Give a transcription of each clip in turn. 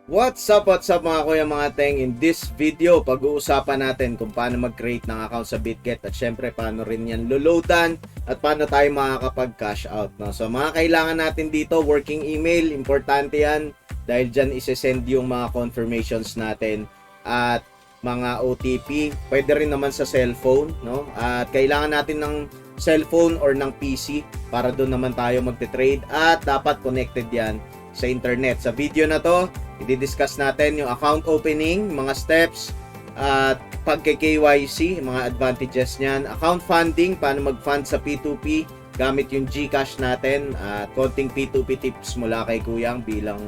What's up mga kuya mga teng? In this video, pag-uusapan natin kung paano mag-create ng account sa BitGet at syempre paano rin yan loloadan at paano tayo makakapag-cash out. No? So mga kailangan natin dito, working email, importante yan dahil dyan isi-send yung mga confirmations natin at mga OTP. Pwede rin naman sa cellphone, no? At kailangan natin ng cellphone or ng PC para doon naman tayo magte-trade at dapat connected yan sa internet. Sa video na to, i-discuss natin yung account opening, mga steps, at pagke-KYC, mga advantages niyan. Account funding, paano mag-fund sa P2P gamit yung GCash natin. At konting P2P tips mula kay Kuyang bilang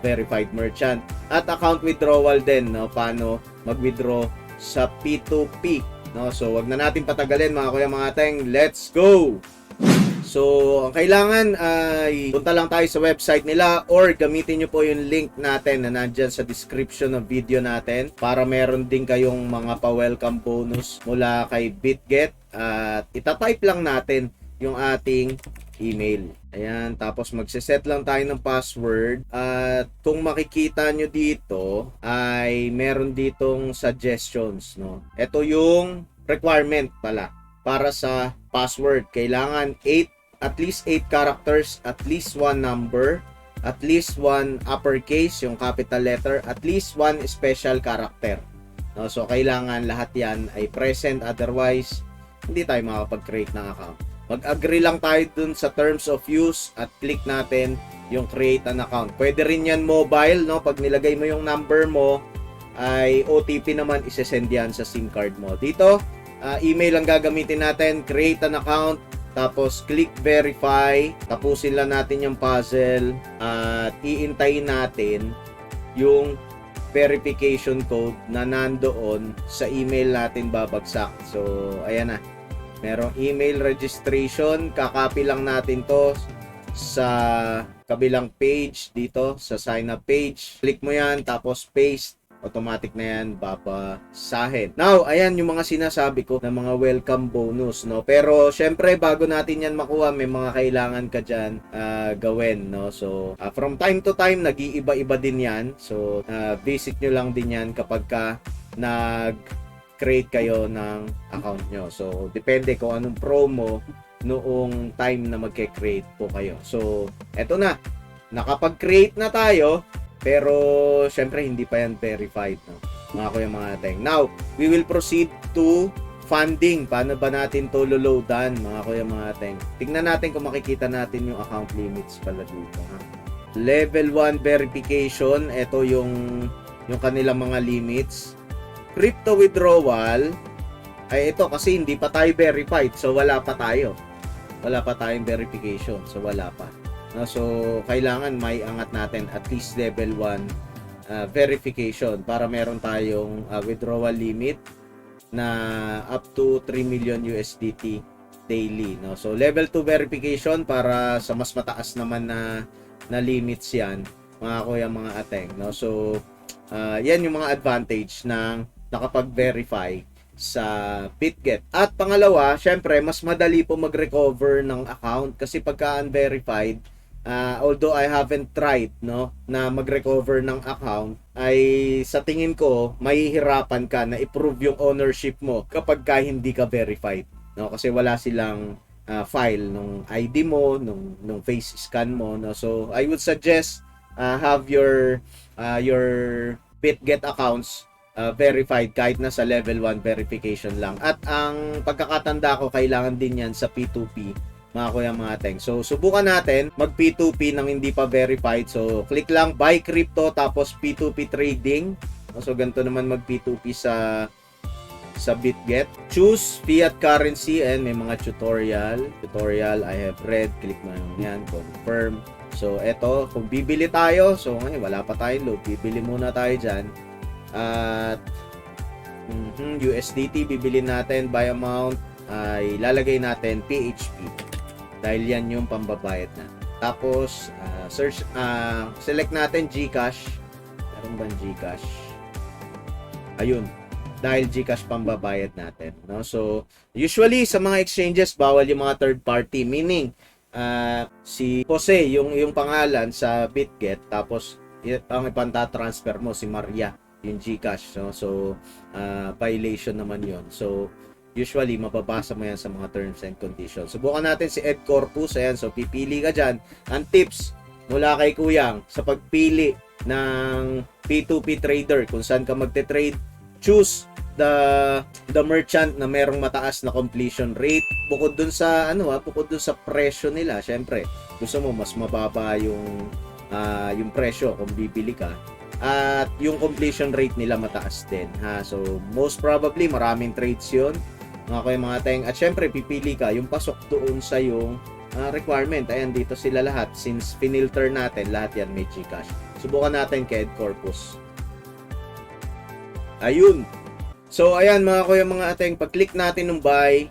verified merchant. At account withdrawal din, no? Paano mag-withdraw sa P2P. No? So, wag na natin patagalin mga kuya mga teng. Let's go! So, ang kailangan ay punta lang tayo sa website nila or gamitin nyo po yung link natin na nandyan sa description ng video natin para meron din kayong mga pa-welcome bonus mula kay BitGet at itatype lang natin yung ating email. Ayan, tapos magsiset lang tayo ng password at kung makikita nyo dito ay meron ditong suggestions, no? Ito yung requirement pala para sa password. Kailangan at least 8 characters, at least 1 number, at least 1 uppercase, yung capital letter, at least 1 special character. No, so, kailangan lahat yan ay present, otherwise, hindi tayo makapag-create ng account. Mag-agree lang tayo dun sa terms of use at click natin yung create an account. Pwede rin yan mobile, no? Pag nilagay mo yung number mo, ay OTP naman isesend yan sa SIM card mo. Dito, email ang gagamitin natin, create an account, tapos click verify, tapusin lang natin yung puzzle at iintayin natin yung verification code na nandoon sa email natin babagsak. So, ayan na. Merong email registration, kakopy lang natin to sa kabilang page dito, sa sign up page. Click mo yan, tapos paste. Automatic na yan, babasahin. Now, ayan yung mga sinasabi ko na mga welcome bonus, no? Pero, syempre, bago natin yan makuha, may mga kailangan ka dyan gawin, no? So, from time to time, nag-iiba-iba din yan. So, visit nyo lang din yan kapag ka nag-create kayo ng account nyo. So, depende kung anong promo noong time na magke-create po kayo. So, eto na. Nakapag-create na tayo. Pero, syempre, hindi pa yan verified, no? Mga kuya mga teng. Now, we will proceed to funding. Paano ba natin to loloadan, mga kuya mga teng? Tingnan natin kung makikita natin yung account limits pala dito. Ha? Level 1 verification. Ito yung kanilang mga limits. Crypto withdrawal. Ay, ito kasi hindi pa tayo verified. So, wala pa tayo. Wala pa tayong verification. So, wala pa. No, so, kailangan may angat natin at least level 1 verification para meron tayong withdrawal limit na up to 3 million USDT daily. No? So, level 2 verification para sa mas mataas naman na limits yan, mga kuya, mga ateng. No? So, yan yung mga advantage ng nakapag-verify sa BitGet. At pangalawa, syempre, mas madali po mag-recover ng account kasi pagka unverified, although I haven't tried, no, na mag-recover ng account, ay sa tingin ko mahihirapan ka na i-prove yung ownership mo kapag ka hindi ka verified, no, kasi wala silang file nung ID mo, nung face scan mo, no. So I would suggest have your BitGet accounts verified kahit na sa level 1 verification lang. At ang pagkakatanda ko, kailangan din yan sa P2P, mga kuya mga teng. So, subukan natin mag P2P nang hindi pa verified. So, click lang buy crypto tapos P2P trading. So, ganito naman mag P2P sa BitGet. Choose fiat currency and may mga tutorial I have read. Click mo yan, confirm. So, eto, kung bibili tayo, so ngayon wala pa tayong load. Bibili muna tayo dyan. At USDT bibili natin by amount ay lalagay natin PHP. Dahil yan yung pambabayad na. Tapos, select natin GCash. Meron bang GCash? Ayun. Dahil GCash pambabayad natin. No? So, usually sa mga exchanges, bawal yung mga third party. Meaning, si Jose, yung pangalan sa BitGet, tapos ang ipanta-transfer mo si Maria yung GCash, no? So violation naman yon. So usually mababasa mo yan sa mga terms and conditions. Subukan natin si Ed Corpus. Ayan, so pipili ka dyan. Ang tips mula kay Kuyang sa pagpili ng P2P trader kung saan ka magte-trade, choose the merchant na merong mataas na completion rate. Bukod dun sa bukod dun sa presyo nila, syempre gusto mo mas mababa yung presyo kung bibili ka, at yung completion rate nila mataas din, ha. So most probably maraming trades yun, mga teng, at syempre pipili ka yung pasok doon sa yung requirement. Ayan, dito sila lahat, since finilter natin lahat yan may GCash. Subukan natin kay Ed Corpus. Ayun. So ayan mga ateng, pag-click natin ng buy,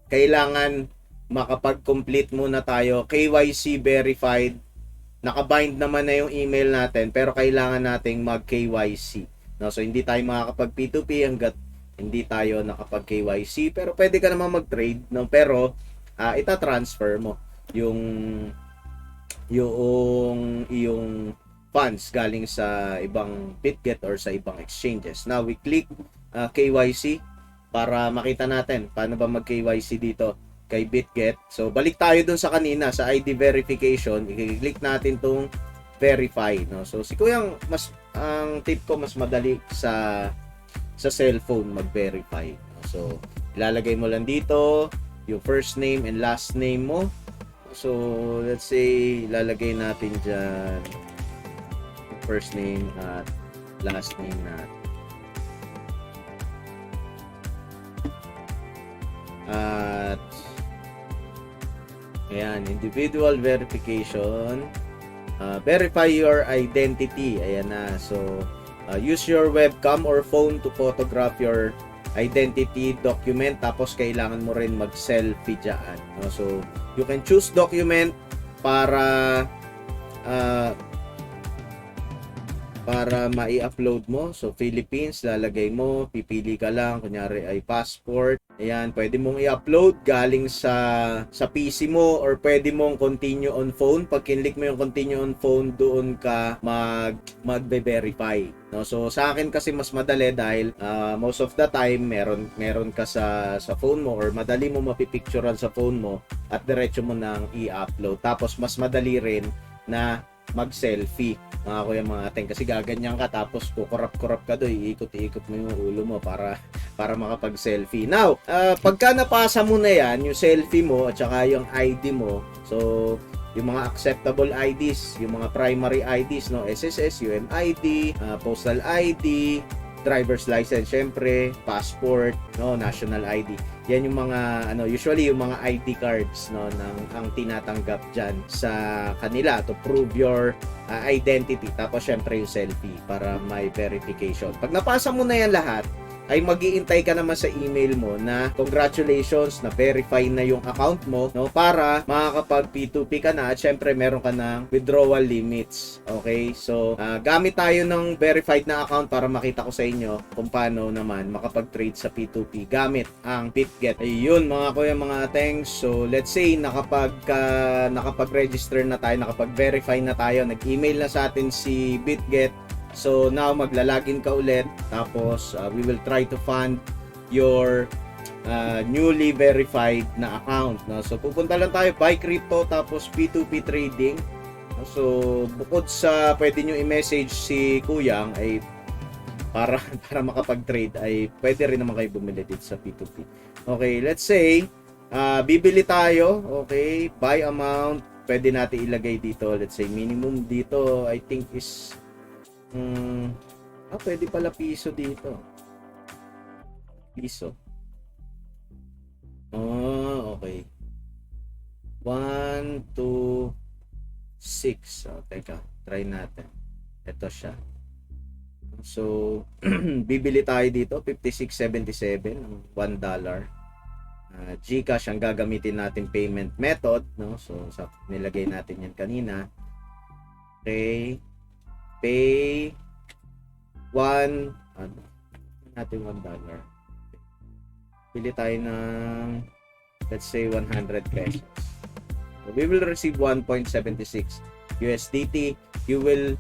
kailangan makapag-complete muna tayo. KYC verified. Nakabind naman na yung email natin, pero kailangan nating mag-KYC. No, so hindi tayo makakapag P2P hangga't hindi tayo nakapag KYC, pero pwede ka naman mag-trade, no? Pero ita-transfer mo yung iyong funds galing sa ibang BitGet or sa ibang exchanges. Now we click KYC para makita natin paano ba mag-KYC dito kay BitGet. So balik tayo dun sa kanina sa ID verification, i-click natin tong verify, no? So si Kuyang, ang tip ko, mas madali sa cellphone mag-verify. So ilalagay mo lang dito yung first name and last name mo. So let's say ilalagay natin dyan first name at last name natin. At ayan, individual verification. Verify your identity. Ayan na. So use your webcam or phone to photograph your identity document, tapos kailangan mo rin mag-selfie dyan, no? So you can choose document para mai-upload mo. So Philippines, lalagay mo, pipili ka lang, kunyari ay passport. Ayan, pwede mong i-upload galing sa PC mo, or pwede mong continue on phone. Pag kinlik mo yung continue on phone, doon ka magbe-verify, no? So sa akin kasi mas madali dahil most of the time meron ka sa phone mo, or madali mo mapipicturean sa phone mo at diretso mo nang i-upload. Tapos mas madali rin na mag-selfie, mga ateng, kasi gaganyan ka tapos kukurap-kurap ka doon, iikot-ikot mo yung ulo mo para makapag-selfie. Now, pagka napasa mo na yan, yung selfie mo at saka yung ID mo, so yung mga acceptable IDs, yung mga primary IDs, no, SSS, UMID, postal ID, driver's license, syempre, passport, no, national ID. Yan yung mga usually yung mga ID cards, no, ang tinatanggap diyan sa kanila to prove your identity. Tapos syempre yung selfie para may verification. Pag napasa mo na yan lahat, ay mag-iintay ka naman sa email mo na congratulations, na verify na yung account mo, no, para makakapag P2P ka na, at syempre meron ka ng withdrawal limits. Okay, so gamit tayo ng verified na account para makita ko sa inyo kung paano naman makapag-trade sa P2P gamit ang BitGet. Ayun mga ateng, so let's say nakapag-register na tayo, nakapag-verify na tayo, nag-email na sa atin si BitGet. So now maglalagin ka ulit, tapos we will try to fund your newly verified na account, no? So pupunta lang tayo buy crypto, tapos P2P trading. So bukod sa pwede nyo i-message si Kuyang ay para makapag-trade, ay pwede rin naman kayo bumili dito sa P2P. Okay, let's say bibili tayo. Okay, buy amount, pwede natin ilagay dito, let's say minimum dito I think is pwede pala piso dito. Piso. Okay. 1, 2, 6. Teka, try natin. Ito siya. So, bibili tayo dito, 56.77, $1. GCash ang gagamitin natin payment method, no? So, nilagay natin yan kanina. Okay. Pay natin $1. Pili tayo ng, let's say, 100 pesos. So we will receive 1.76 USDT. You will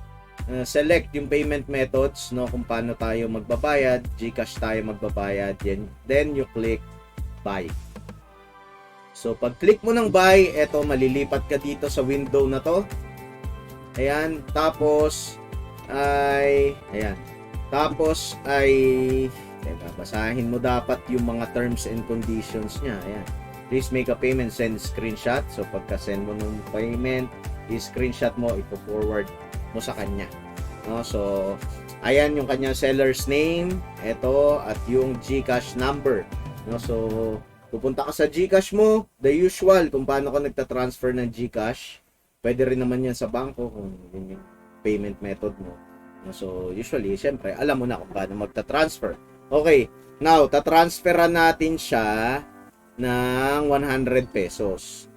select yung payment methods, no, kung paano tayo magbabayad. GCash tayo magbabayad. Then you click buy. So pag click mo ng buy, eto malilipat ka dito sa window na to. Ayan, tapos ay teka, basahin mo dapat yung mga terms and conditions niya. Ayan. Please make a payment, send screenshot. So pagka send mo ng payment, i-screenshot mo, ipo-forward mo sa kanya. No? So ayan yung kanya seller's name, ito, at yung GCash number. No? So pupunta ka sa GCash mo, the usual kung paano ka nagta-transfer ng GCash. Pwede rin naman yan sa bangko kung yun yung payment method mo. No? So usually, syempre, alam mo na kung paano magta-transfer. Okay, now tatransferan natin siya ng 100 pesos.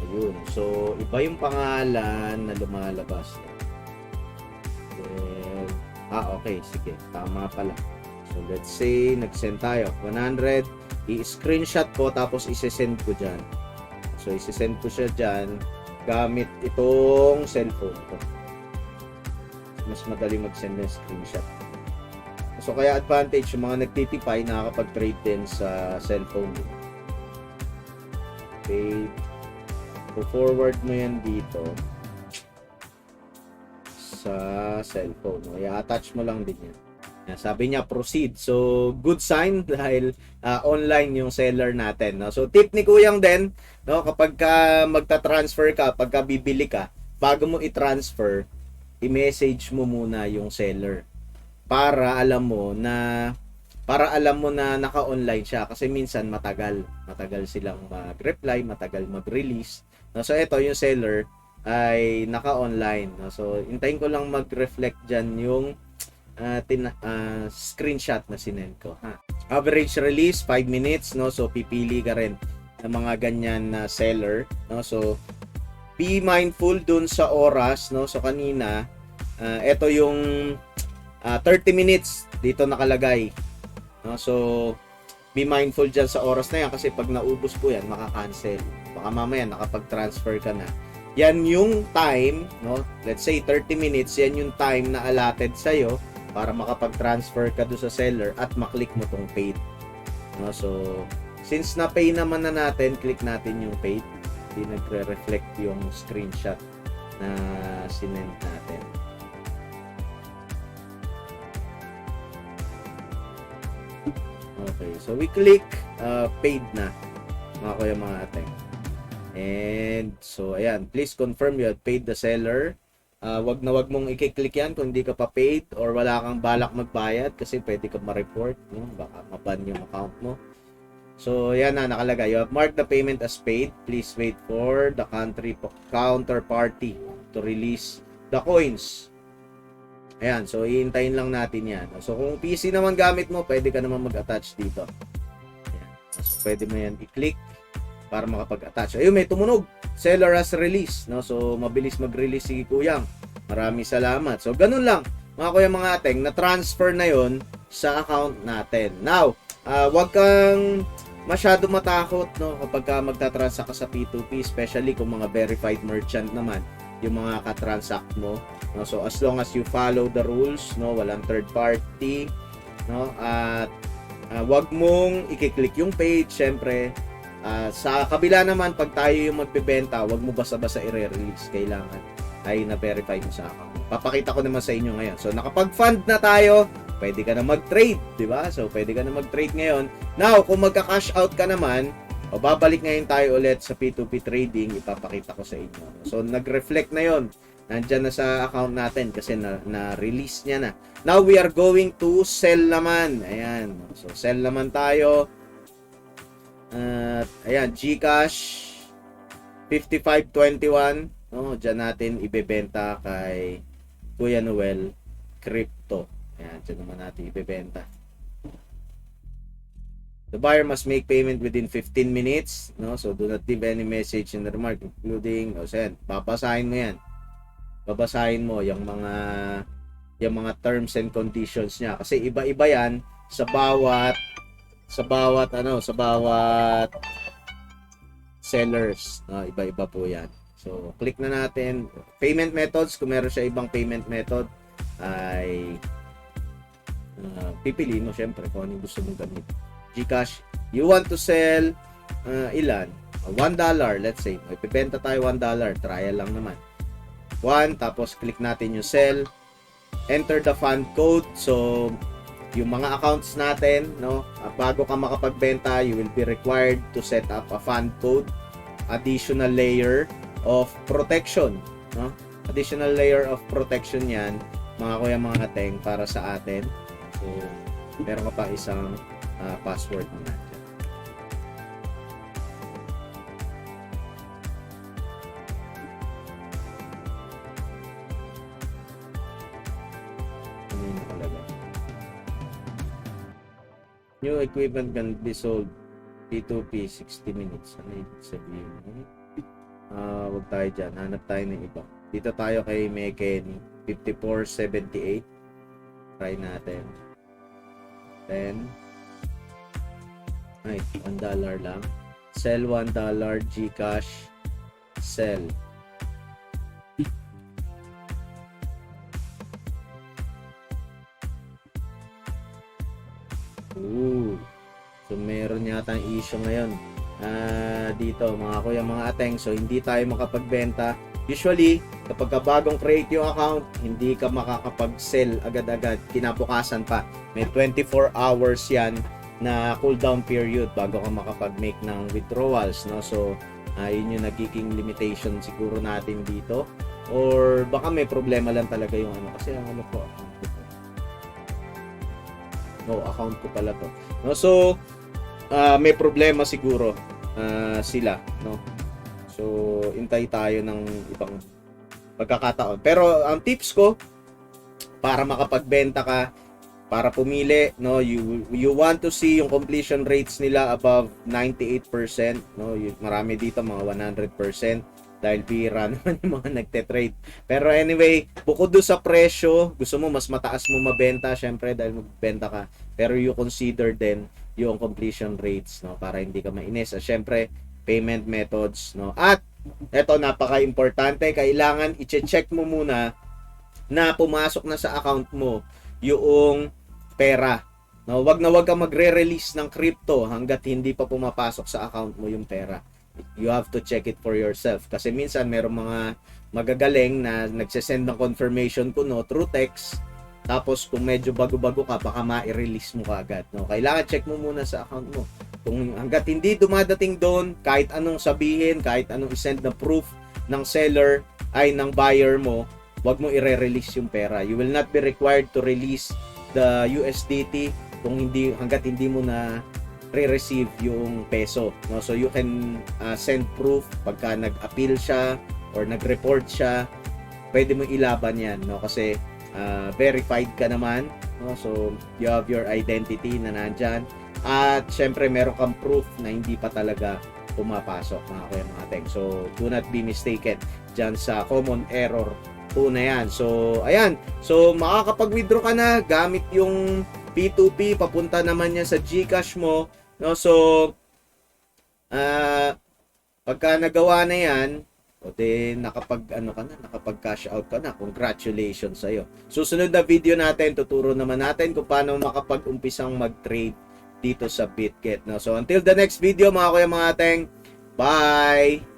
Ayun. So, iba yung pangalan na lumalabas. Then, okay. Sige. Tama pala. So, let's say, nag-send tayo. 100. I-screenshot ko, tapos isi-send ko dyan. So, isi-send ko siya dyan gamit itong cellphone ko. Mas madali mag-send ng screenshot. So, kaya advantage, yung mga nagtitipay, nakakapag-trade din sa cellphone. Okay. forward mo yan dito sa cellphone. I-attach mo lang din yan. Sabi niya proceed. So good sign dahil online yung seller natin, no? So tip ni Kuyang din, no, kapag ka magta-transfer ka, pagka bibili ka, bago mo i-transfer, i-message mo muna yung seller para alam mo na naka-online siya, kasi minsan matagal silang mag-reply, matagal mag-release. No, so ito yung seller ay naka-online, no? So hintayin ko lang mag-reflect diyan yung screenshot na sinend ko, ha. Average release 5 minutes, no? So pipili ka rin ng mga ganyan na seller, no? So be mindful dun sa oras, no? So kanina ito yung 30 minutes dito nakalagay, no? So be mindful dyan sa oras na yan, kasi pag naubos po yan, maka-cancel. Baka mamaya nakapag-transfer ka na. Yan yung time, no? Let's say 30 minutes, yan yung time na allotted sa'yo para makapag-transfer ka doon sa seller at maklik mo tong paid. No? So, since na-pay naman na natin, click natin yung paid. Hindi nagre-reflect yung screenshot na sinend natin. Okay, so we click paid na, mga kuya, mga ate. And so ayan, please confirm you have paid the seller. Wag mong i-click yan kung hindi ka pa paid or wala kang balak magbayad, kasi pwede ka ma-report, no? Baka maban yung account mo. So yan na nakalagay, you have marked the payment as paid. Please wait for the counterparty to release the coins. Ayan, so iintayin lang natin yan. So kung PC naman gamit mo, pwede ka naman mag-attach dito. Ayan. So pwede mo yan i-click para makapag-attach. Ayun, may tumunog. Seller has release, no? So mabilis mag-release si Kuyang. Maraming salamat. So ganun lang, mga kuya, mga ateng, na-transfer na yon sa account natin. Now, wag kang masyado matakot, no, kapag ka magta-transact ka sa P2P, especially kung mga verified merchant naman yung mga ka-transact mo, no? So as long as you follow the rules, no, walang third party, no, at wag mong i-click yung page. Syempre, sa kabila naman, pag tayo yung magbebenta, wag mo basta-basta i-release. Kailangan ay na-verify mo sa account. Papakita ko naman sa inyo ngayon. So nakapag-fund na tayo, pwede ka na mag-trade, di ba? So pwede ka na mag-trade ngayon. Now, kung magka-cash out ka naman, o babalik ngayon tayo ulit sa P2P trading, ipapakita ko sa inyo. So nag-reflect na yon, nandyan na sa account natin kasi na-release niya na. Now we are going to sell naman. Ayan. So sell naman tayo. Ayan, GCash 5521. No, diyan natin ibebenta kay Kuya Noel Crypto. Ayan, diyan naman natin ibebenta. The buyer must make payment within 15 minutes, no? So do not leave any message in the remark including, babasahin mo yan. Babasahin mo yung mga terms and conditions niya, kasi iba-iba yan sa bawat sellers, no? Iba-iba po yan. So, click na natin. Payment methods, kung meron siya ibang payment method, ay pipili mo syempre kung ano gusto mong gamit. GCash, you want to sell ilan? $1, let's say. Ipibenta tayo $1, trial lang naman. 1, tapos click natin yung sell. Enter the fund code. So, yung mga accounts natin, no, bago ka makapagbenta, you will be required to set up a fund code, additional layer of protection, no? Additional layer of protection 'yan, mga kuya, mga teng, para sa atin. So, meron ka pa isang password na nandiyan. Ano yung nakalagay? New equipment can be sold P2P 60 minutes. Ano yung sabihin? Wag tayo dyan. Hanap tayo ng iba. Dito tayo kay Meken 5478. Try natin. Then, ay, $1 lang. Sell $1, GCash, sell. So, meron yata ang issue ngayon. Dito, mga kuya, mga ateng. So, hindi tayo makapagbenta. Usually, kapag bagong create yung account, hindi ka makakapag-sell agad-agad. Kinabukasan pa. May 24 hours yan na cooldown period bago ka makapag-make ng withdrawals, no? So, yun yung nagiging limitation siguro natin dito. Or baka may problema lang talaga yung ano. Kasi ang ano po, account ko po. No, account ko pala to. No, so, may problema siguro sila, no? So, intay tayo ng ibang pagkakataon. Pero ang tips ko para makapagbenta ka, para pumili, no, you want to see yung completion rates nila above 98%, no? Marami dito mga 100% dahil bira naman yung mga nagte-trade. Pero anyway, bukod do sa presyo, gusto mo mas mataas mo mabenta, syempre dahil magbenta ka. Pero you consider din yung completion rates, no, para hindi ka mainis. Syempre, payment methods, no. At eto, napaka-importante, kailangan i-check mo muna na pumasok na sa account mo yung pera. No, wag na wag ka magre-release ng crypto hangga't hindi pa pumapasok sa account mo yung pera. You have to check it for yourself kasi minsan merong mga magagaling na nagsesend ng confirmation ko, no, through text. Tapos kung medyo bago-bago ka, baka ma-release mo kaagad, no. Kailangan check mo muna sa account mo. Kung hangga't hindi dumadating doon, kahit anong sabihin, kahit anong i-send na proof ng seller ay ng buyer mo, wag mo i-release yung pera. You will not be required to release the USDT kung hindi, hangga't hindi mo na re-receive yung peso, no. So you can send proof pagka nag-appeal siya or nag-report siya, pwede mo ilaban yan, no, kasi verified ka naman, no. So you have your identity na nandyan. At syempre meron kang proof na hindi pa talaga pumapasok, mga kuya, mga teng. So do not be mistaken dyan sa common error po na yan. So ayan, so makakapag-withdraw ka na gamit yung P2P, papunta naman yan sa GCash mo, no. So pagka nagawa na yan, o din nakapag cash out ka na. Congratulations sa iyo. Susunod na video natin, tuturo naman natin kung paano makapag-umpisang mag-trade dito sa BitGet, no. So until the next video, mga kuya, mga teng, bye.